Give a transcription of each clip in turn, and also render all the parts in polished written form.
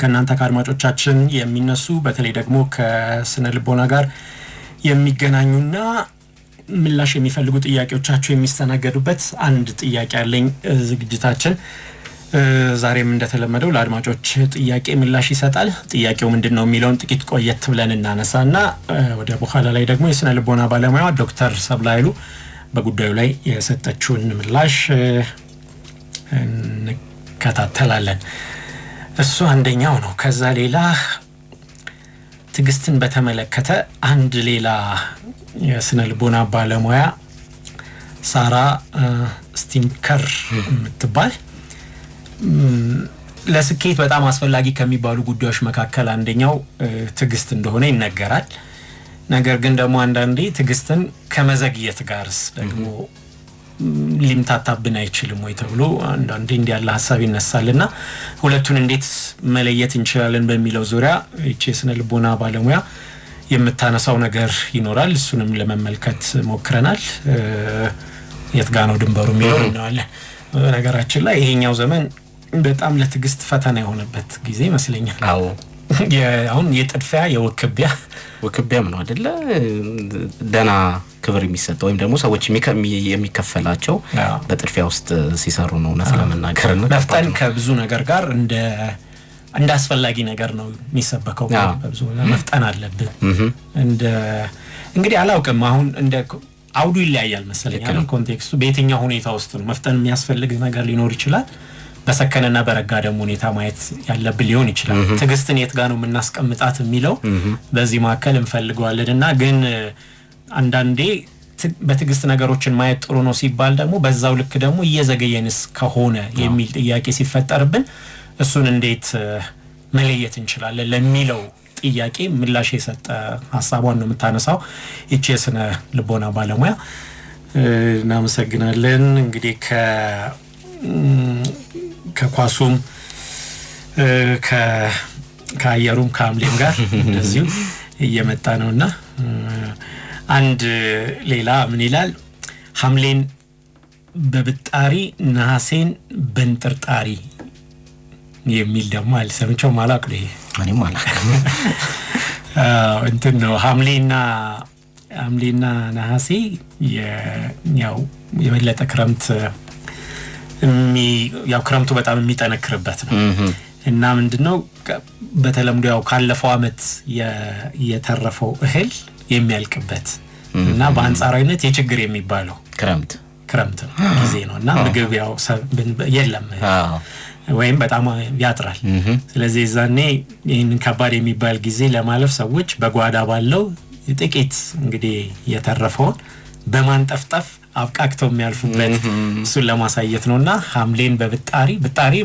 ከናንተ ከአድማጮቻችን የሚነሱ በተለይ ደግሞ ከስነ ልቦና ጋር የሚገናኙና ምላሽ የሚፈልጉ ጥያቄዎቻችሁ የሚስተናገዱበት አንድ ጥያቄ አለኝ ዝግጅታችን ዛሬም እንደተለመደው ለአድማጮች ጥያቄ ምላሽ ይሰጣል። ጥያቄው ምንድነው የሚለውን ጥቂት ቆየት ብለን እናነሳና ወደ በኋላ ላይ ደግሞ የስነ ልቦና ባለሙያ ዶክተር ሰብላይሉ በጉዳዩ ላይ የሰጠችውን ምላሽ እንከታተላለን። እሱ አንደኛው ነው። ከዛ ሌላ ትግስትን በተመለከተ አንድ ሌላ የስነ ልቦና ባለሙያ ሳራ ስቲንከር የምትባል ለስኬት በጣም አስፈላጊ ከሚባሉ ጉዳዮች መካከል አንደኛው ትግስት እንደሆነ ይነገራል። ነገር ግን ደግሞ አንዳንዴ ትግስትን ከመዘግየት ጋርስ ደግሞ ሊምታታብን አይችልም ወይ ተብሎ አንዳንዴ እንዲያለ ሐሳብ ይነሳልና ሁለቱን እንዴት መለየት እንችላለን በሚለው ዙሪያ እቺ የስነ ልቦና ባለሙያ የምታነሳው ነገር ይኖራል። እሱንም ለመመልከት ሞክረናል። የት ጋር ነው ድንበሩ የሚለው እናያለን። ነገራችን ላይ ይሄኛው ዘመን በጣም ለትግስት ፈተና የሆነበት ጊዜ ይመስለኛል። አዎ አሁን የጥድፊያ ወክቢያም ነው አይደለ? ደና ክብር የሚሰጠው ወይም ደግሞ ሰዎች የሚከፈላቸው በጥድፊያ ውስጥ ሲሰሩ ነው እና ስለመናገርና መፍጠን ከብዙ ነገር ጋር እንደ አስፈላጊ ነገር ነው የሚሰበከው። በብዙ መፍጠን አለብን እንግዲህ አላውቅም። አሁን እንደ አውዱ ይለያያል መሰለኝ። ኮንቴክስቱ በየትኛው ሁኔታ ውስጥ ነው መፍጠን የሚያስፈልግ ነገር ሊኖር ይችላል። በሰከነና በረጋ ደግሞ ሁኔታ ማየት ያለብን ሊሆን ይችላል። ትግስትን የት ጋር ነው የምናስቀምጣት የሚለው በዚህ ማከል እንፈልገዋለንና ግን አንዳንዴ በትግስት ነገሮችን ማየት ጥሩ ነው ሲባል ደግሞ በዛው ልክ ደግሞ እየዘገየንስ ከሆነ የሚል ጥያቄ ሲፈጠርብን እሱን እንዴት መለየት እንችላለን ለሚለው ጥያቄ ምላሽ የሰጠ ሐሳቧን ነው የምታነሳው እቺ የስነ ልቦና ባለሙያ። እናመሰግናለን። እንግዲህ ከኳሱም ከአየሩም ከሐምሌም ጋር እንደዚሁ እየመጣ ነውና አንድ ሌላ ምን ይላል? ሐምሌን በብጣሪ ነሐሴን በንጥርጣሪ የሚል ደግሞ አልሰምቼው ማላቅ ነው። ይሄ እኔም አላውቅም። እንትን ነው ሐምሌና ነሐሴ ያው የበለጠ ክረምት ያው ክረምቱ በጣም የሚጠነክርበት ነው እና ምንድነው በተለምዶ ያው ካለፈው አመት የተረፈው እህል የሚያልቅበት እና በአንጻራዊነት የችግር የሚባለው ክረምት ነው ጊዜ ነውና ምግብ ያው የለም ወይም በጣም ያጥራል። ስለዚህ ዛኔ ይሄንን ከባድ የሚባል ጊዜ ለማለፍ ሰዎች በጓዳ ባለው ጥቂት እንግዲህ የተረፈውን በማንጠፍጠፍ አብቃቅተው የሚያልፉበት እሱን ለማሳየት ነውና ሐምሌን በብጣሪ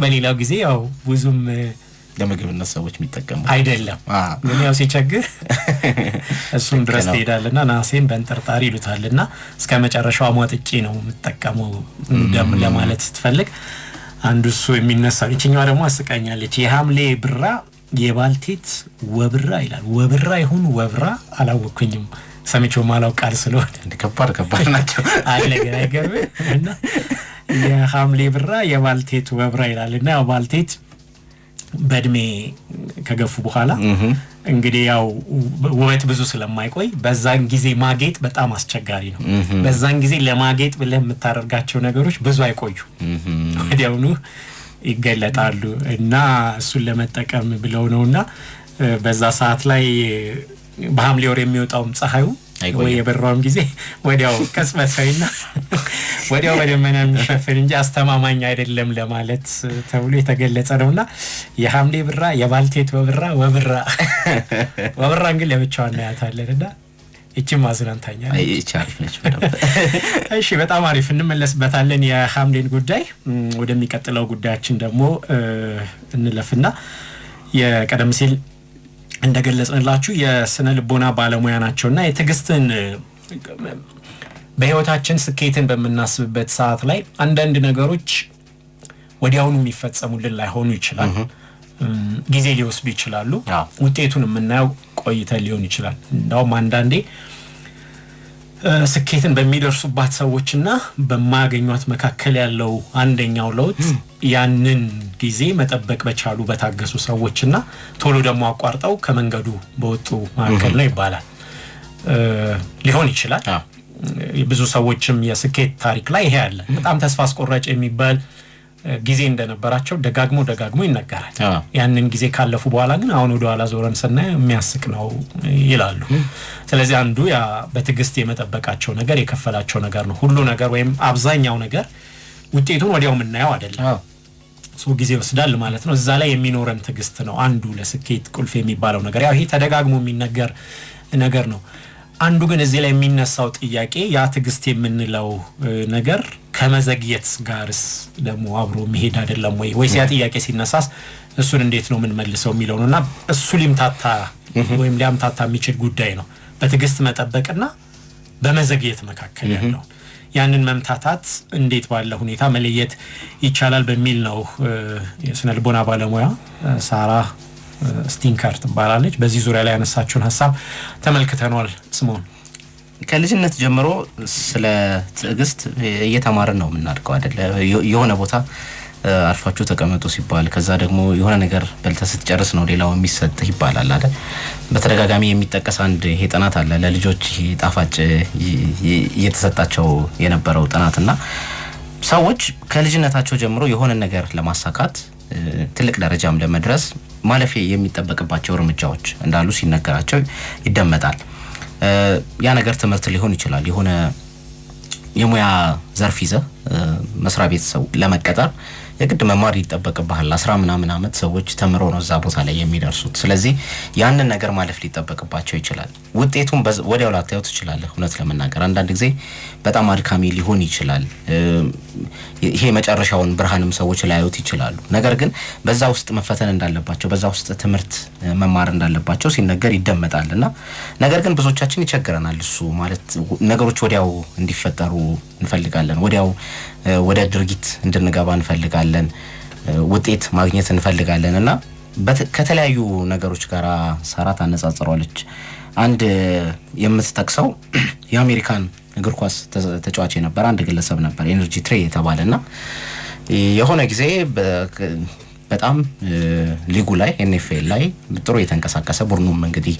በሌላው ጊዜ ያው ብዙም ለምግብነት ሰዎች የሚጠቀሙ አይደለም። ግን ያው ሲቸግር እሱን ድረስ ትሄዳለና ነሐሴን በንጥርጣሪ ይሉታልና እስከ መጨረሻው አሟጥጬ ነው የምትጠቀመው ለማለት ስትፈልግ አንዱ እሱ የሚነሳው። እቺኛዋ ደግሞ አስቃኛለች። የሐምሌ ብራ የባልቴት ወብራ ይላል። ወብራ ይሁን ወብራ አላወኩኝም። ሰምቼው ማላው ቃል ስለሆነ ከባድ ናቸው አይለገ አይገርምና የሐምሌ ብራ የባልቴት ወብራ ይላልና ያው ባልቴት በእድሜ ከገፉ በኋላ እንግዲህ ያው ውበት ብዙ ስለማይቆይ በዛን ጊዜ ማጌጥ በጣም አስቸጋሪ ነው። በዛን ጊዜ ለማጌጥ ብለህ የምታደርጋቸው ነገሮች ብዙ አይቆዩ ወዲያውኑ ይገለጣሉ እና እሱን ለመጠቀም ብለው ነውና በዛ ሰዓት ላይ በሐምሌ ወር የሚወጣው ፀሐዩ ወይ የበራውም ጊዜ ወዲያው ከስመሰይና ወዲያው በደመና የሚሸፈን እንጂ አስተማማኝ አይደለም ለማለት ተብሎ የተገለጸ ነውና የሐምሌ ብራ የባልቴት ወብራ ግን ለብቻው እናያታለንና እቺም አዝናንታኛል። አይቻልፍ ነች በደንብ። እሺ በጣም አሪፍ እንመለስበታለን የሐምሌን ጉዳይ። ወደሚቀጥለው ጉዳያችን ደግሞ እንለፍና የቀደም ሲል እንደገለጽንላችሁ የስነ ልቦና ባለሙያ ናቸውና የትግስትን በህይወታችን ስኬትን በመናስብበት ሰዓት ላይ አንዳንድ ነገሮች ወዲያውኑ የሚፈጸሙልን ላይሆኑ ይችላል። ጊዜ ሊወስዱ ይችላሉ። ውጤቱን የምናየው ቆይተን ሊሆን ይችላል። እንደውም አንዳንዴ ስኬትን በሚደርሱባት ሰዎችና በማያገኙት መካከል ያለው አንደኛው ለውጥ ያንን ጊዜ መጠበቅ በቻሉ በታገሱ ሰዎችና ቶሎ ደግሞ አቋርጠው ከመንገዱ በወጡ መካከል ነው ይባላል። ሊሆን ይችላል ብዙ ሰዎችም የስኬት ታሪክ ላይ ይሄ አለ። በጣም ተስፋ አስቆራጭ የሚባል ጊዜ እንደነበራቸው ደጋግሞ ይነገራል። ያንን ጊዜ ካለፉ በኋላ ግን አሁን ወደ ኋላ ዞረን ስናይ የሚያስቅ ነው ይላሉ። ስለዚህ አንዱ ያ በትዕግስት የመጠበቃቸው ነገር የከፈላቸው ነገር ነው። ሁሉ ነገር ወይም አብዛኛው ነገር ውጤቱን ወዲያው የምናየው አይደለም። ሶ ጊዜ ይወስዳል ማለት ነው። እዛ ላይ የሚኖረን ትዕግስት ነው አንዱ ለስኬት ቁልፍ የሚባለው ነገር። ያው ይሄ ተደጋግሞ የሚነገር ነገር ነው። አንዱ ግን እዚህ ላይ የሚነሳው ጥያቄ ያ ትዕግስት የምንለው ነገር ከመዘግየት ጋርስ ደግሞ አብሮ መሄድ አይደለም ወይስ ያ ጥያቄ ሲነሳስ እሱን እንዴት ነው ምን መልሰው የሚለው ነውና እሱ ሊምታታ ወይም ሊያምታታ የሚችል ጉዳይ ነው። በትዕግስት መጠበቅና በመዘግየት መካከል ያለው ያንን መምታታት እንዴት ባለ ሁኔታ መለየት ይቻላል በሚል ነው የስነ ልቦና ባለሙያ ሳራ ስቲንከር ትባላለች በዚህ ዙሪያ ላይ ያነሳችውን ሐሳብ ተመልክተናል። ስሞን ከልጅነት ጀምሮ ስለ ትዕግስት እየተማርን ነው የምናድገው አይደለ? የሆነ ቦታ አርፋችሁ ተቀመጡ ሲባል ከዛ ደግሞ የሆነ ነገር በልተ ስትጨርስ ነው ሌላው የሚሰጥ ይባላል አይደል? በተደጋጋሚ የሚጠቀስ አንድ ይሄ ጥናት አለ ለልጆች ጣፋጭ እየተሰጣቸው የነበረው ጥናትና ሰዎች ከልጅነታቸው ጀምሮ የሆነ ነገር ለማሳካት ትልቅ ደረጃም ለመድረስ ማለፍ የሚጠበቅባቸው እርምጃዎች እንዳሉ ሲነገራቸው ይደመጣል። ያ ነገር ትምህርት ሊሆን ይችላል። የሆነ የሙያ ዘርፍ ይዘህ መስሪያ ቤት ሰው ለመቀጠር የግድ መማር ይጠበቅብሃል። 10 ምናምን አመት ሰዎች ተምረው ነው እዛ ቦታ ላይ የሚደርሱት። ስለዚህ ያንን ነገር ማለፍ ሊጠበቅባቸው ይችላል። ውጤቱን ወዲያው ላታዩት ይችላል። እውነት ለመናገር አንዳንድ ጊዜ በጣም አድካሚ ሊሆን ይችላል። ይሄ መጨረሻውን ብርሃንም ሰዎች ላያዩት ይችላሉ። ነገር ግን በዛ ውስጥ መፈተን እንዳለባቸው በዛ ውስጥ ትምህርት መማር እንዳለባቸው ሲነገር ይደመጣልና ነገር ግን ብዙዎቻችን ይቸግረናል። እሱ ማለት ነገሮች ወዲያው እንዲፈጠሩ እንፈልጋለን። ወዲያው ወደ ድርጊት እንድንገባ እንፈልጋለን። ውጤት ማግኘት እንፈልጋለን እና ከተለያዩ ነገሮች ጋር ሳራ ታነጻጽሯለች። አንድ የምትጠቅሰው የአሜሪካን እግር ኳስ ተጫዋች የነበረ አንድ ግለሰብ ነበር ኤነርጂ ትሬ የተባለና የሆነ ጊዜ በጣም ሊጉ ላይ ኤንኤፍኤል ላይ ጥሩ የተንቀሳቀሰ ቡድኑም እንግዲህ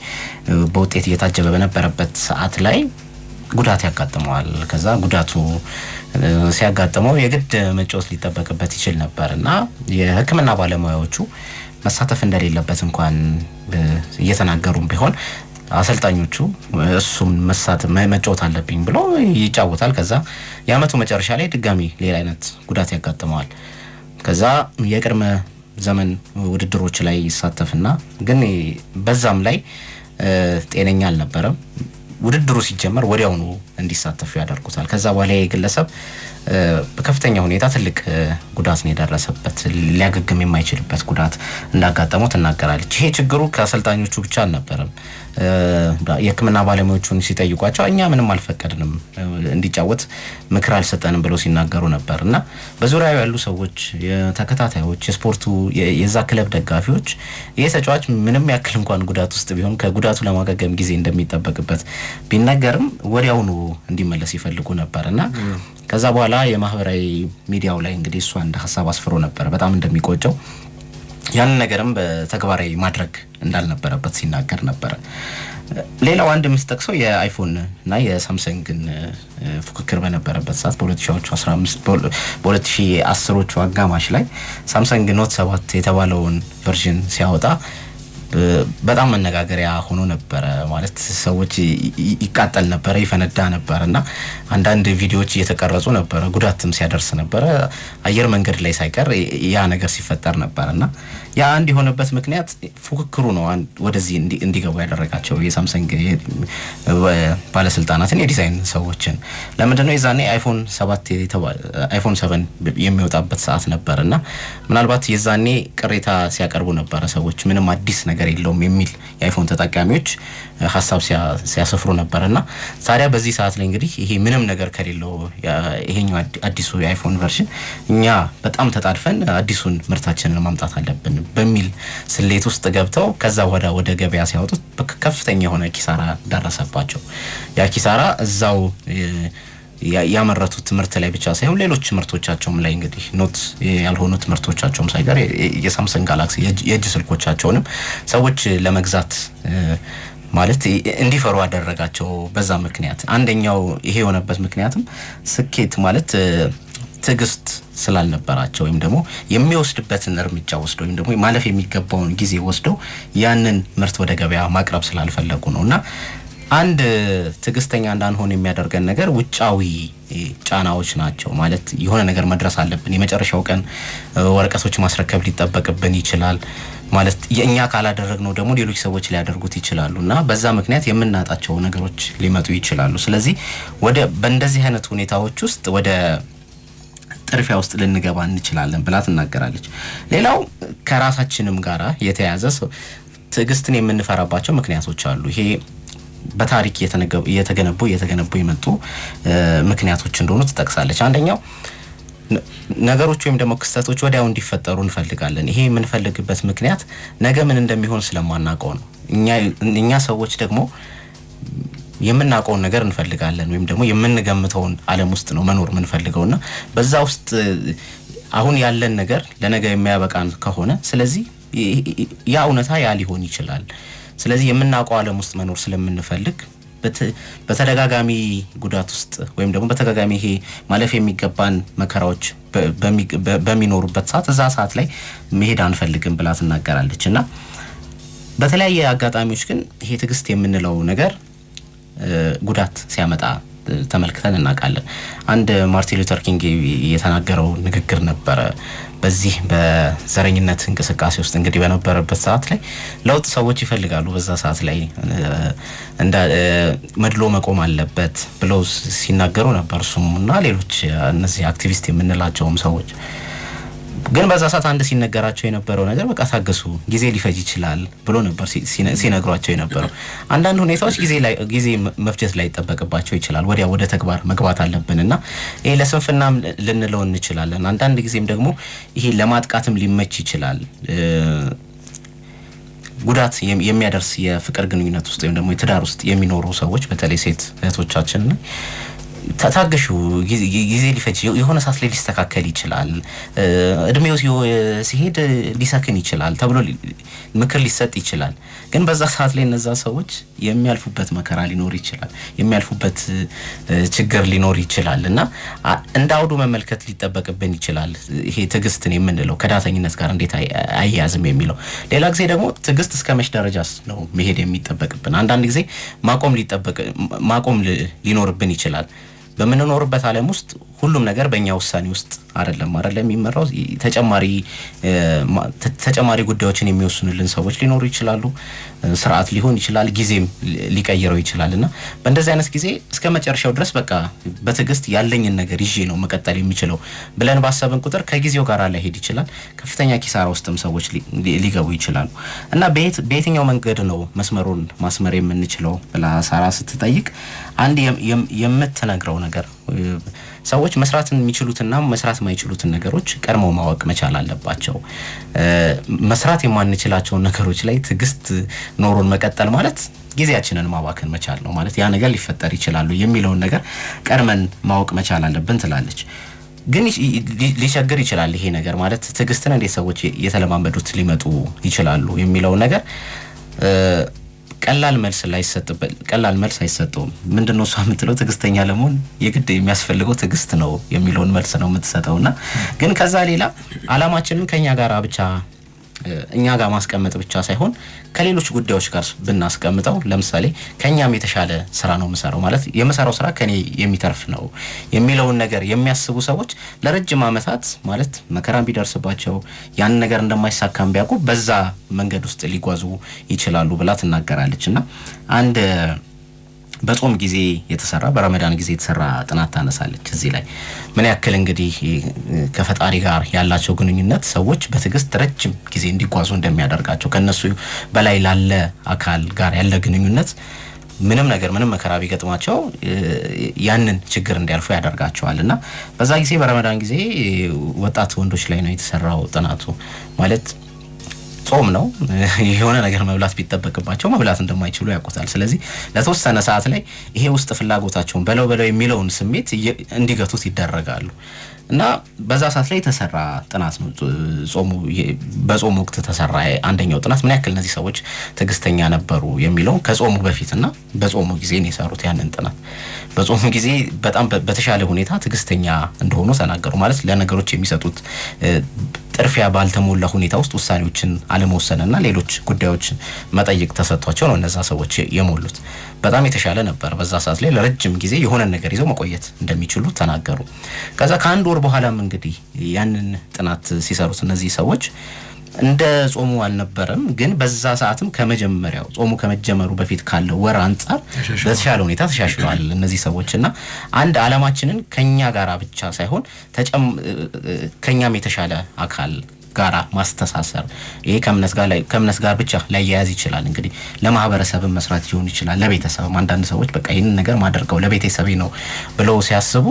በውጤት እየታጀበ በነበረበት ሰዓት ላይ ጉዳት ያጋጥመዋል። ከዛ ጉዳቱ ሲያጋጥመው የግድ መጫወት ሊጠበቅበት ይችል ነበርና የሕክምና ባለሙያዎቹ መሳተፍ እንደሌለበት እንኳን እየተናገሩም ቢሆን አሰልጣኞቹ እሱም መጫወት አለብኝ ብሎ ይጫወታል። ከዛ የአመቱ መጨረሻ ላይ ድጋሚ ሌላ አይነት ጉዳት ያጋጥመዋል። ከዛ የቅድመ ዘመን ውድድሮች ላይ ይሳተፍና ግን በዛም ላይ ጤነኛ አልነበረም። ውድድሩ ሲጀመር ወዲያውኑ እንዲሳተፉ ያደርጉታል። ከዛ በኋላ የግለሰብ በከፍተኛ ሁኔታ ትልቅ ጉዳት ነው የደረሰበት። ሊያገግም የማይችልበት ጉዳት እንዳጋጠመው ተናገራለች። ይሄ ችግሩ ከአሰልጣኞቹ ብቻ አልነበረም። የሕክምና ባለሙያዎቹን ሲጠይቋቸው እኛ ምንም አልፈቀድንም እንዲጫወት ምክር አልሰጠንም ብለው ሲናገሩ ነበርና በዙሪያው ያሉ ሰዎች የተከታታዮች የስፖርቱ የዛ ክለብ ደጋፊዎች ይሄ ተጫዋች ምንም ያክል እንኳን ጉዳት ውስጥ ቢሆን ከጉዳቱ ለማገገም ጊዜ እንደሚጠበቅበት ቢነገርም ወዲያውኑ እንዲመለስ ይፈልጉ ነበርና ከዛ በኋላ የማህበራዊ ሚዲያው ላይ እንግዲህ እሱ አንድ ሐሳብ አስፍሮ ነበር በጣም እንደሚቆጨው ያን ነገርም በተግባራዊ ማድረግ እንዳልነበረበት ሲናገር ነበር። ሌላው አንድ የምትጠቅሰው የአይፎን እና የሳምሰንግን ፉክክር በነበረበት ሰዓት በ2015 በ2010ዎቹ አጋማሽ ላይ ሳምሰንግ ኖት 7 የተባለውን ቨርዥን ሲያወጣ በጣም መነጋገሪያ ሆኖ ነበር። ማለት ሰዎች ይቃጠል ነበር ይፈነዳ ነበርና አንዳንድ ቪዲዮዎች እየተቀረጹ ነበር። ጉዳትም ሲያደርስ ነበር። አየር መንገድ ላይ ሳይቀር ያ ነገር ሲፈጠር ነበርና ያ አንድ የሆነበት ምክንያት ፉክክሩ ነው ወደዚህ እንዲገቡ ያደረጋቸው የሳምሰንግ ባለስልጣናትን የዲዛይን ሰዎችን። ለምንድነው የዛኔ አይፎን 7 የሚወጣበት ሰዓት ነበርና ምናልባት የዛኔ ቅሬታ ሲያቀርቡ ነበር ሰዎች ምንም አዲስ ነገር ነገር የለውም የሚል የአይፎን ተጠቃሚዎች ሐሳብ ሲያሰፍሩ ነበርና ታዲያ በዚህ ሰዓት ላይ እንግዲህ ይሄ ምንም ነገር ከሌለው ይሄኛው አዲሱ የአይፎን ቨርዥን እኛ በጣም ተጣድፈን አዲሱን ምርታችንን ማምጣት አለብን በሚል ስሌት ውስጥ ገብተው ከዛ ወደ ገበያ ሲያወጡት ከፍተኛ የሆነ ኪሳራ ደረሰባቸው። ያ ኪሳራ እዛው ያመረቱት ምርት ላይ ብቻ ሳይሆን ሌሎች ምርቶቻቸውም ላይ እንግዲህ ኖት ያልሆኑት ምርቶቻቸውም ሳይቀር የሳምሰንግ ጋላክሲ የእጅ ስልኮቻቸውንም ሰዎች ለመግዛት ማለት እንዲፈሩ አደረጋቸው። በዛ ምክንያት አንደኛው ይሄ የሆነበት ምክንያትም ስኬት ማለት ትዕግስት ስላልነበራቸው ወይም ደግሞ የሚወስድበትን እርምጃ ወስደው ወይም ደግሞ ማለፍ የሚገባውን ጊዜ ወስደው ያንን ምርት ወደ ገበያ ማቅረብ ስላልፈለጉ ነውና አንድ ትዕግስተኛ እንዳንሆን የሚያደርገን ነገር ውጫዊ ጫናዎች ናቸው። ማለት የሆነ ነገር መድረስ አለብን፣ የመጨረሻው ቀን ወረቀቶች ማስረከብ ሊጠበቅብን ይችላል። ማለት የኛ ካላደረግነው ደግሞ ሌሎች ሰዎች ሊያደርጉት ይችላሉና በዛ ምክንያት የምናጣቸው ነገሮች ሊመጡ ይችላሉ። ስለዚህ በእንደዚህ አይነት ሁኔታዎች ውስጥ ወደ ጥርፊያ ውስጥ ልንገባ እንችላለን ብላ ትናገራለች። ሌላው ከራሳችንም ጋራ የተያያዘ ትዕግስትን የምንፈራባቸው ምክንያቶች አሉ። ይሄ በታሪክ እየተገነቡ የመጡ ምክንያቶች እንደሆኑ ትጠቅሳለች። አንደኛው ነገሮች ወይም ደግሞ ክስተቶች ወዲያው እንዲፈጠሩ እንፈልጋለን። ይሄ የምንፈልግበት ምክንያት ነገ ምን እንደሚሆን ስለማናውቀው ነው። እኛ ሰዎች ደግሞ የምናውቀውን ነገር እንፈልጋለን ወይም ደግሞ የምንገምተውን ዓለም ውስጥ ነው መኖር የምንፈልገውና በዛ ውስጥ አሁን ያለን ነገር ለነገ የሚያበቃን ከሆነ ስለዚህ ያ እውነታ ያ ሊሆን ይችላል። ስለዚህ የምናውቀው ዓለም ውስጥ መኖር ስለምንፈልግ በተደጋጋሚ ጉዳት ውስጥ ወይም ደግሞ በተደጋጋሚ ይሄ ማለፍ የሚገባን መከራዎች በሚኖሩበት ሰዓት እዛ ሰዓት ላይ መሄድ አንፈልግም ብላ ትናገራለች። እና በተለያየ አጋጣሚዎች ግን ይሄ ትዕግስት የምንለው ነገር ጉዳት ሲያመጣ ተመልክተን እናውቃለን። አንድ ማርቲን ሉተር ኪንግ የተናገረው ንግግር ነበረ። በዚህ በዘረኝነት እንቅስቃሴ ውስጥ እንግዲህ በነበረበት ሰዓት ላይ ለውጥ ሰዎች ይፈልጋሉ። በዛ ሰዓት ላይ እንደ መድሎ መቆም አለበት ብለው ሲናገሩ ነበር እሱምና ሌሎች እነዚህ አክቲቪስት የምንላቸውም ሰዎች። ግን በዛ ሰዓት አንድ ሲነገራቸው የነበረው ነገር በቃ ታገሱ፣ ጊዜ ሊፈጅ ይችላል ብሎ ነበር ሲነግሯቸው የነበረው። አንዳንድ ሁኔታዎች ጊዜ መፍጀት ላይ ይጠበቅባቸው ይችላል። ወዲያ ወደ ተግባር መግባት አለብንና ይሄ ለስንፍናም ልንለው እንችላለን። አንዳንድ ጊዜም ደግሞ ይሄ ለማጥቃትም ሊመች ይችላል። ጉዳት የሚያደርስ የፍቅር ግንኙነት ውስጥ ወይም ደግሞ የትዳር ውስጥ የሚኖሩ ሰዎች በተለይ ሴት እህቶቻችን ታገሹ፣ ጊዜ ሊፈጅ የሆነ ሰዓት ላይ ሊስተካከል ይችላል፣ እድሜው ሲሄድ ሊሰክን ይችላል ተብሎ ምክር ሊሰጥ ይችላል። ግን በዛ ሰዓት ላይ እነዛ ሰዎች የሚያልፉበት መከራ ሊኖር ይችላል፣ የሚያልፉበት ችግር ሊኖር ይችላል እና እንደ አውዱ መመልከት ሊጠበቅብን ይችላል። ይሄ ትዕግስትን የምንለው ከዳተኝነት ጋር እንዴት አያያዝም የሚለው። ሌላ ጊዜ ደግሞ ትዕግስት እስከ መች ደረጃስ ነው መሄድ የሚጠበቅብን? አንዳንድ ጊዜ ማቆም ሊኖርብን ይችላል። በምንኖርበት ዓለም ውስጥ ሁሉም ነገር በእኛ ውሳኔ ውስጥ አይደለም የሚመራው። ተጨማሪ ጉዳዮችን የሚወስኑልን ሰዎች ሊኖሩ ይችላሉ። ስርዓት ሊሆን ይችላል፣ ጊዜም ሊቀይረው ይችላልና በእንደዚህ አይነት ጊዜ እስከ መጨረሻው ድረስ በቃ በትዕግስት ያለኝን ነገር ይዤ ነው መቀጠል የሚችለው ብለን ባሰብን ቁጥር ከጊዜው ጋር ላይሄድ ይችላል። ከፍተኛ ኪሳራ ውስጥም ሰዎች ሊገቡ ይችላሉ። እና በየትኛው መንገድ ነው መስመሩን ማስመር የምንችለው ብላ ሳራ ስትጠይቅ አንድ የምትነግረው ነገር ሰዎች መስራት የሚችሉትና መስራት የማይችሉትን ነገሮች ቀድመው ማወቅ መቻል አለባቸው። መስራት የማንችላቸውን ነገሮች ላይ ትዕግስት ኖሮን መቀጠል ማለት ጊዜያችንን ማባከን መቻል ነው ማለት ያ ነገር ሊፈጠር ይችላል የሚለውን ነገር ቀድመን ማወቅ መቻል አለብን ትላለች። ግን ሊቸግር ይችላል ይሄ ነገር ማለት ትዕግስትን እንዴት ሰዎች የተለማመዱት ሊመጡ ይችላሉ የሚለው ነገር ቀላል መልስ አይሰጠውም። ምንድነው እሷ የምትለው ትዕግስተኛ ለመሆን የግድ የሚያስፈልገው ትዕግስት ነው የሚለውን መልስ ነው የምትሰጠውና ግን ከዛ ሌላ አላማችንን እኛ ጋር ማስቀመጥ ብቻ ሳይሆን ከሌሎች ጉዳዮች ጋር ብናስቀምጠው ለምሳሌ ከኛም የተሻለ ስራ ነው የምሰራው ማለት የምሰራው ስራ ከኔ የሚተርፍ ነው የሚለውን ነገር የሚያስቡ ሰዎች ለረጅም ዓመታት ማለት መከራም ቢደርስባቸው ያን ነገር እንደማይሳካም ቢያውቁ በዛ መንገድ ውስጥ ሊጓዙ ይችላሉ ብላ ትናገራለችና አንድ በጾም ጊዜ የተሰራ በረመዳን ጊዜ የተሰራ ጥናት ታነሳለች። እዚህ ላይ ምን ያክል እንግዲህ ከፈጣሪ ጋር ያላቸው ግንኙነት ሰዎች በትዕግስት ረጅም ጊዜ እንዲጓዙ እንደሚያደርጋቸው ከነሱ በላይ ላለ አካል ጋር ያለ ግንኙነት ምንም መከራ ቢገጥማቸው ያንን ችግር እንዲያልፉ ያደርጋቸዋልና በዛ ጊዜ በረመዳን ጊዜ ወጣት ወንዶች ላይ ነው የተሰራው ጥናቱ። ማለት ጾም ነው የሆነ ነገር መብላት ቢጠበቅባቸው መብላት እንደማይችሉ ያውቁታል። ስለዚህ ለተወሰነ ሰዓት ላይ ይሄ ውስጥ ፍላጎታቸውን በለው የሚለውን ስሜት እንዲገቱት ይደረጋሉ እና በዛ ሰዓት ላይ የተሰራ ጥናት ነው። በጾም ወቅት ተሰራ አንደኛው ጥናት ምን ያክል እነዚህ ሰዎች ትዕግስተኛ ነበሩ የሚለው ከጾሙ በፊትና በጾሙ ጊዜ ነው የሰሩት ያንን ጥናት። በጾሙ ጊዜ በጣም በተሻለ ሁኔታ ትዕግስተኛ እንደሆኑ ተናገሩ። ማለት ለነገሮች የሚሰጡት ጥርፊያ ባልተሞላ ሁኔታ ውስጥ ውሳኔዎችን አለመወሰንና ሌሎች ጉዳዮችን መጠየቅ ተሰጥቷቸው ነው እነዛ ሰዎች የሞሉት። በጣም የተሻለ ነበር። በዛ ሰዓት ላይ ለረጅም ጊዜ የሆነ ነገር ይዘው መቆየት እንደሚችሉ ተናገሩ። ከዛ ከአንድ ወር በኋላም እንግዲህ ያንን ጥናት ሲሰሩት እነዚህ ሰዎች እንደ ጾሙ አልነበረም፣ ግን በዛ ሰዓትም ከመጀመሪያው ጾሙ ከመጀመሩ በፊት ካለው ወር አንፃር በተሻለ ሁኔታ ተሻሽሏል እነዚህ ሰዎችና አንድ ዓላማችንን ከኛ ጋራ ብቻ ሳይሆን ከኛም የተሻለ አካል ጋራ ማስተሳሰር ይሄ ከእምነት ጋር ብቻ ላያያዝ ይችላል። እንግዲህ ለማህበረሰብም መስራት ሊሆን ይችላል፣ ለቤተሰብም አንዳንድ ሰዎች በቃ ይሄንን ነገር ማድረገው ለቤተሰቤ ነው ብለው ሲያስቡ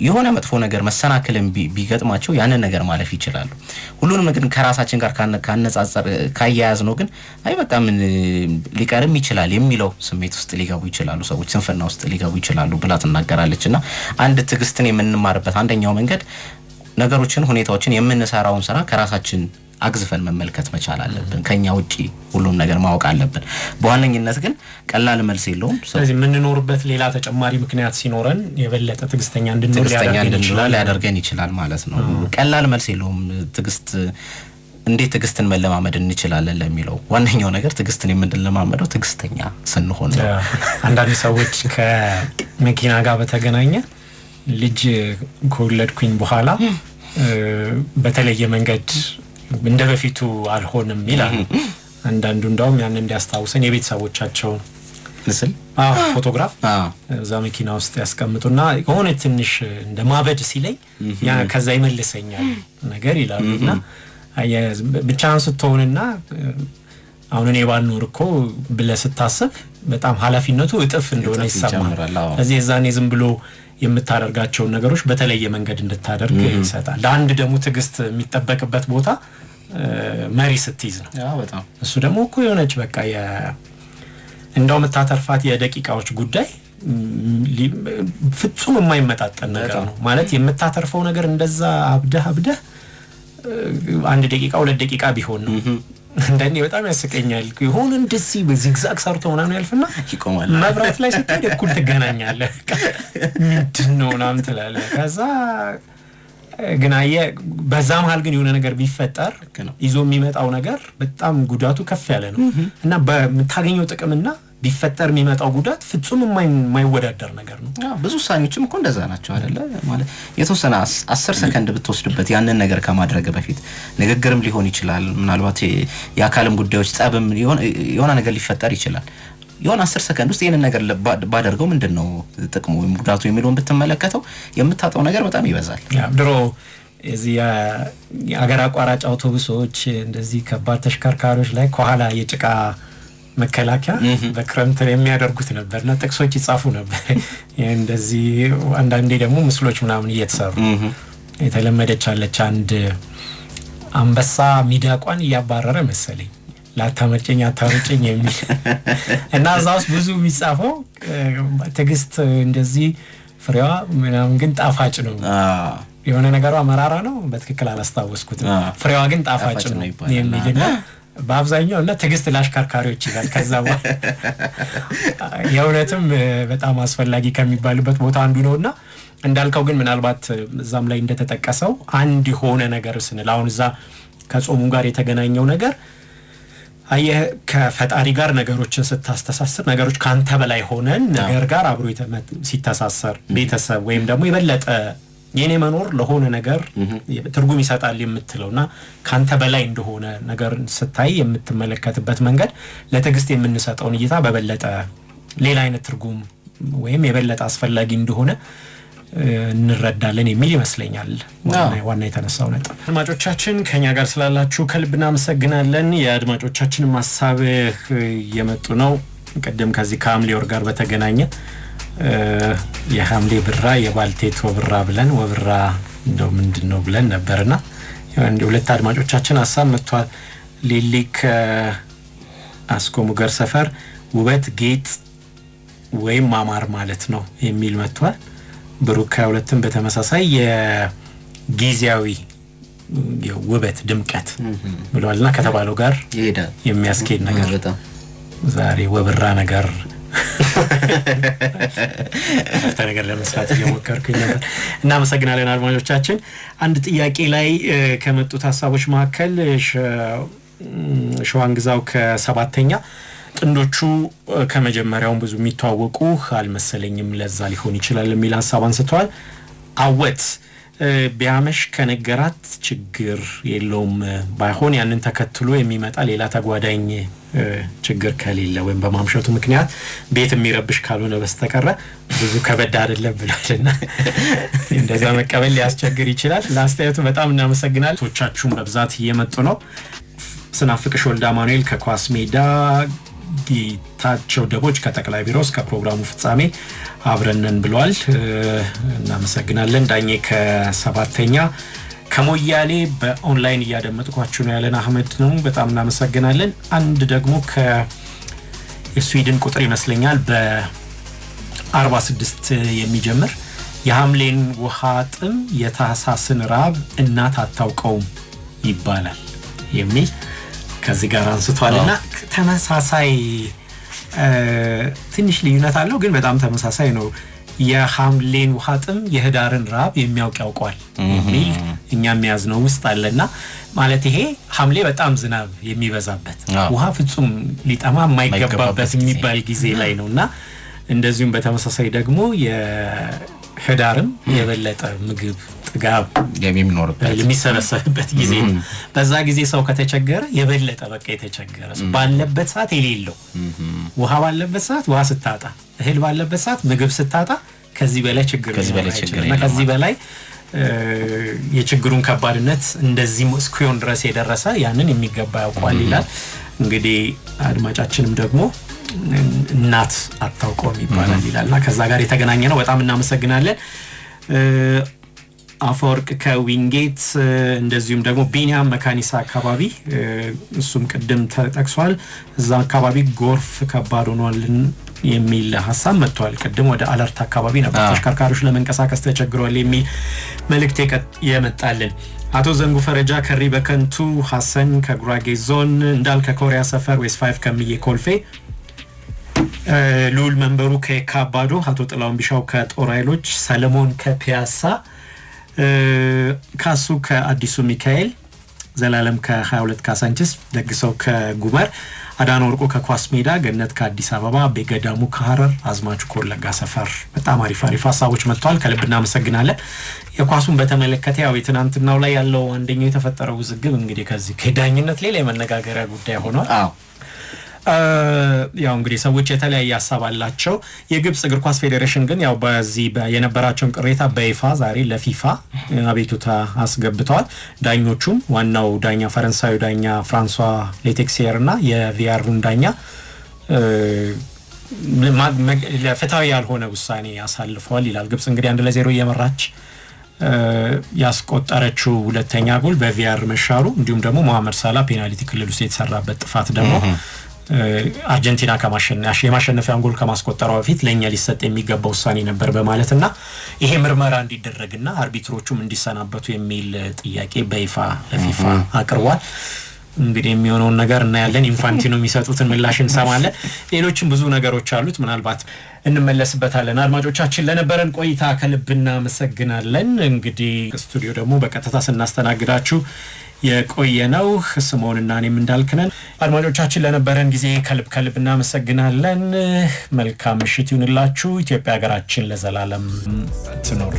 የሆነ መጥፎ ነገር መሰናክልን ቢገጥማቸው ያንን ነገር ማለፍ ይችላሉ። ሁሉንም ግን ከራሳችን ጋር ካነጻጸር ካያያዝ ነው ግን አይ በቃ ምን ሊቀርም ይችላል የሚለው ስሜት ውስጥ ሊገቡ ይችላሉ ሰዎች፣ ስንፍና ውስጥ ሊገቡ ይችላሉ ብላ ትናገራለችና አንድ ትዕግስትን የምንማርበት አንደኛው መንገድ ነገሮችን ሁኔታዎችን የምንሰራውን ስራ ከራሳችን አግዝፈን መመልከት መቻል አለብን። ከኛ ውጪ ሁሉም ነገር ማወቅ አለብን። በዋነኝነት ግን ቀላል መልስ የለውም። ስለዚህ የምንኖርበት ሌላ ተጨማሪ ምክንያት ሲኖረን የበለጠ ትዕግስተኛ እንድንኖር ሊያደርገን ይችላል ማለት ነው። ቀላል መልስ የለውም። እንዴት ትዕግስትን መለማመድ እንችላለን ለሚለው ዋነኛው ነገር ትዕግስትን የምንለማመደው ትዕግስተኛ ስንሆን ነው። አንዳንድ ሰዎች ከመኪና ጋር በተገናኘ ልጅ ከወለድኩኝ በኋላ በተለየ መንገድ እንደ በፊቱ አልሆንም ይላል። አንዳንዱ እንደውም ያን እንዲያስታውሰን የቤተሰቦቻቸውን ምስል ፎቶግራፍ እዛ መኪና ውስጥ ያስቀምጡና የሆነ ትንሽ እንደ ማበድ ሲለኝ ያ ከዛ ይመልሰኛል ነገር ይላሉና ብቻህን ስትሆንና አሁን እኔ ባልኖር እኮ ብለህ ስታስብ በጣም ኃላፊነቱ እጥፍ እንደሆነ ይሰማል። ስለዚህ የዛኔ ዝም ብሎ የምታደርጋቸውን ነገሮች በተለየ መንገድ እንድታደርግ ይሰጣል። ለአንድ ደግሞ ትዕግስት የሚጠበቅበት ቦታ መሪ ስትይዝ ነው። በጣም እሱ ደግሞ እኮ የሆነች በቃ እንደው የምታተርፋት የደቂቃዎች ጉዳይ ፍጹም የማይመጣጠን ነገር ነው። ማለት የምታተርፈው ነገር እንደዛ አብደህ 1 ደቂቃ 2 ደቂቃ ቢሆን ነው። እንደኔ በጣም ያስቀኛል። ይሁን እንደዚህ በዚግዛግ ሰርቶ ምናምን ያልፍና ይቆማል። መብራት ላይ ስትሄድ እኩል ትገናኛለህ። ምንድነው ምናምን ትላለህ። ከዛ ግን በዛ መሀል ግን የሆነ ነገር ቢፈጠር ይዞ የሚመጣው ነገር በጣም ጉዳቱ ከፍ ያለ ነው እና በምታገኘው ጥቅምና ቢፈጠር የሚመጣው ጉዳት ፍጹም የማይወዳደር ነገር ነው። ብዙ ሳኞችም እኮ እንደዛ ናቸው አይደለ? ማለት የተወሰነ 10 ሰከንድ ብትወስድበት ያንን ነገር ከማድረግ በፊት ንግግርም ሊሆን ይችላል፣ ምናልባት የአካልም ጉዳዮች ጸብም የሆነ ነገር ሊፈጠር ይችላል። የሆነ 10 ሰከንድ ውስጥ ይሄንን ነገር ባደርገው ምንድነው ጥቅሙ ወይም ጉዳቱ የሚለውን ብትመለከተው የምታጣው ነገር በጣም ይበዛል። ድሮ እዚህ የአገር አቋራጭ አውቶቡሶች እንደዚህ ከባድ ተሽከርካሪዎች ላይ ከኋላ የጭቃ መከላከያ በክረምት የሚያደርጉት ነበርና ጥቅሶች ይጻፉ ነበር። እንደዚህ አንዳንዴ ደግሞ ምስሎች ምናምን እየተሰሩ የተለመደች አለች። አንድ አንበሳ ሚዳቋን እያባረረ መሰለኝ ላታመጨኝ አታመጨኝ የሚል እና እዛውስ ብዙ የሚጻፈው ትዕግስት እንደዚህ ፍሬዋ ምናምን ግን ጣፋጭ ነው። የሆነ ነገሯ መራራ ነው፣ በትክክል አላስታወስኩትም። ፍሬዋ ግን ጣፋጭ ነው የሚልና በአብዛኛው እና ትዕግስት ለአሽከርካሪዎች ይላል። ከዛ በኋላ የእውነትም በጣም አስፈላጊ ከሚባልበት ቦታ አንዱ ነውና እንዳልከው ግን ምናልባት እዛም ላይ እንደተጠቀሰው አንድ የሆነ ነገር ስንል አሁን እዛ ከጾሙ ጋር የተገናኘው ነገር አየህ ከፈጣሪ ጋር ነገሮችን ስታስተሳስር ነገሮች ካንተ በላይ ሆነን ነገር ጋር አብሮ ሲተሳሰር ቤተሰብ ወይም ደግሞ የበለጠ የኔ መኖር ለሆነ ነገር ትርጉም ይሰጣል የምትለውና ካንተ በላይ እንደሆነ ነገር ስታይ የምትመለከትበት መንገድ ለትዕግስት የምንሰጠውን እይታ በበለጠ ሌላ አይነት ትርጉም ወይም የበለጠ አስፈላጊ እንደሆነ እንረዳለን የሚል ይመስለኛል ዋና የተነሳው ነጥብ። አድማጮቻችን ከኛ ጋር ስላላችሁ ከልብ እናመሰግናለን። የአድማጮቻችን ሐሳብ የመጡ ነው። ቀደም ከዚህ ከሐምሌ ወር ጋር በተገናኘ የሐምሌ ብራ የባልቴት ወብራ ብለን ወብራ እንደው ምንድነው ብለን ነበርና እንደ ሁለት አድማጮቻችን ሐሳብ መጥቷል። ሊሊክ አስኮሙገር ሰፈር ውበት ጌጥ ወይም ማማር ማለት ነው የሚል መጥቷል። ብሩክ ሁለቱም በተመሳሳይ የጊዜያዊ የውበት ድምቀት ብለዋልና ከተባለው ጋር ይሄዳል የሚያስኬድ ነገር ዛሬ ወብራ ነገር ነገር ለመስራት እየሞከርኩኝ ነበር። እናመሰግናለን አድማጮቻችን። አንድ ጥያቄ ላይ ከመጡት ሐሳቦች መካከል ሸዋንግዛው ከሰባተኛ ጥንዶቹ ከመጀመሪያው ብዙ የሚተዋወቁ አልመሰለኝም ለዛ ሊሆን ይችላል የሚል ሐሳብ አንስተዋል። አወት ቢያመሽ ከነገራት ችግር የለውም ባይሆን ያንን ተከትሎ የሚመጣ ሌላ ተጓዳኝ ችግር ከሌለ ወይም በማምሸቱ ምክንያት ቤት የሚረብሽ ካልሆነ በስተቀር ብዙ ከበድ አይደለም ብሏልና እንደዛ መቀበል ሊያስቸግር ይችላል። ለአስተያየቱ በጣም እናመሰግናለን። ቶቻችሁም በብዛት እየመጡ ነው። ስናፍቅሽ ወልዳ ማኑኤል ከኳስ ሜዳ፣ ጌታቸው ደቦች ከጠቅላይ ቢሮ እስከ ፕሮግራሙ ፍጻሜ አብረነን ብሏል። እናመሰግናለን። ዳኜ ከሰባተኛ ከሞያሌ በኦንላይን እያደመጥኳችሁ ነው ያለን አህመድ ነው። በጣም እናመሰግናለን። አንድ ደግሞ ከስዊድን ቁጥር ይመስለኛል በ46 የሚጀምር የሐምሌን ውሃ ጥም የታህሳስን ራብ እናት አታውቀውም ይባላል የሚል ከዚህ ጋር አንስቷልና ተመሳሳይ ትንሽ ልዩነት አለው ግን በጣም ተመሳሳይ ነው። የሐምሌን ውሃ ጥም የህዳርን ራብ የሚያውቅ ያውቋል የሚል እኛም ያዝነው ውስጥ አለና ማለት ይሄ ሐምሌ በጣም ዝናብ የሚበዛበት ውሃ ፍጹም ሊጠማ የማይገባበት የሚባል ጊዜ ላይ ነውና እንደዚሁም በተመሳሳይ ደግሞ የህዳርም የበለጠ ምግብ ጥጋብ የሚኖርበት የሚሰበሰብበት ጊዜ በዛ ጊዜ ሰው ከተቸገረ የበለጠ በቃ የተቸገረ ባለበት ሰዓት የሌለው ውሃ ባለበት ሰዓት ውሃ ስታጣ እህል ባለበት ሰዓት ምግብ ስታጣ ከዚህ በላይ ችግር ነው። ከዚህ በላይ የችግሩን ከባድነት እንደዚህ እስኪሆን ድረስ የደረሰ ያንን የሚገባ ያውቃል ይላል። እንግዲህ አድማጫችንም ደግሞ እናት አታውቀውም ይባላል ይላልና ከዛ ጋር የተገናኘ ነው። በጣም እናመሰግናለን። አፈወርቅ ከዊንጌት እንደዚሁም ደግሞ ቢኒያም መካኒሳ አካባቢ እሱም ቅድም ተጠቅሷል። እዛ አካባቢ ጎርፍ ከባድ ሆኗል የሚል ሐሳብ መጥቷል። ቅድም ወደ አለርት አካባቢ ነበር ተሽከርካሪዎች ለመንቀሳቀስ ተቸግረዋል የሚል መልእክት የመጣልን። አቶ ዘንጉ ፈረጃ ከሪ በከንቱ ሐሰን ከጉራጌ ዞን እንዳል ከኮሪያ ሰፈር ዌስ 5 ከሚዬ ኮልፌ ሉል መንበሩ ከካባዶ አቶ ጥላውን ቢሻው ከጦር ኃይሎች ሰለሞን ከፒያሳ ካሱ ከአዲሱ ሚካኤል ዘላለም ከ22 ካሳንቺስ ደግሰው ከጉመር አዳን ወርቆ ከኳስ ሜዳ ገነት ከአዲስ አበባ በገዳሙ ከሐረር አዝማቹ ኮለጋ ሰፈር በጣም አሪፍ ሐሳቦች መጥተዋል። ከልብ እናመሰግናለን። የኳሱን በተመለከተ ያው የትናንትናው ላይ ያለው አንደኛው የተፈጠረው ውዝግብ እንግዲህ ከዚህ ከዳኝነት ሌላ የመነጋገሪያ ጉዳይ ሆኗል። ያው እንግዲህ ሰዎች የተለያየ ሐሳብ አላቸው። የግብጽ እግር ኳስ ፌዴሬሽን ግን ያው በዚህ የነበራቸውን ቅሬታ በይፋ ዛሬ ለፊፋ አቤቱታ አስገብተዋል። ዳኞቹም ዋናው ዳኛ ፈረንሳዩ ዳኛ ፍራንሷ ሌቴክሲየር እና የቪአሩን ዳኛ ለፍትሃዊ ያልሆነ ውሳኔ ያሳልፈዋል ይላል። ግብጽ እንግዲህ 1-0 እየመራች ያስቆጠረችው ሁለተኛ ጎል በቪአር መሻሩ እንዲሁም ደግሞ መሐመድ ሳላ ፔናልቲ ክልል ውስጥ የተሰራበት ጥፋት ደግሞ አርጀንቲና የማሸነፊያን ጎል ከማስቆጠሯ በፊት ለኛ ሊሰጥ የሚገባው ውሳኔ ነበር በማለትና ይሄ ምርመራ እንዲደረግና አርቢትሮቹም እንዲሰናበቱ የሚል ጥያቄ በይፋ ለፊፋ አቅርቧል። እንግዲህ የሚሆነውን ነገር እናያለን። ኢንፋንቲኖ የሚሰጡትን ምላሽ እንሰማለን። ሌሎችም ብዙ ነገሮች አሉት፣ ምናልባት እንመለስበታለን። አድማጮቻችን ለነበረን ቆይታ ከልብ እናመሰግናለን። እንግዲህ ስቱዲዮ ደግሞ በቀጥታ ስናስተናግዳችሁ የቆየነው ስሞንና እኔም እንዳልከነን። አድማጮቻችን ለነበረን ጊዜ ከልብ እናመሰግናለን። መልካም ምሽት ይሁንላችሁ። ኢትዮጵያ ሀገራችን ለዘላለም ትኖር።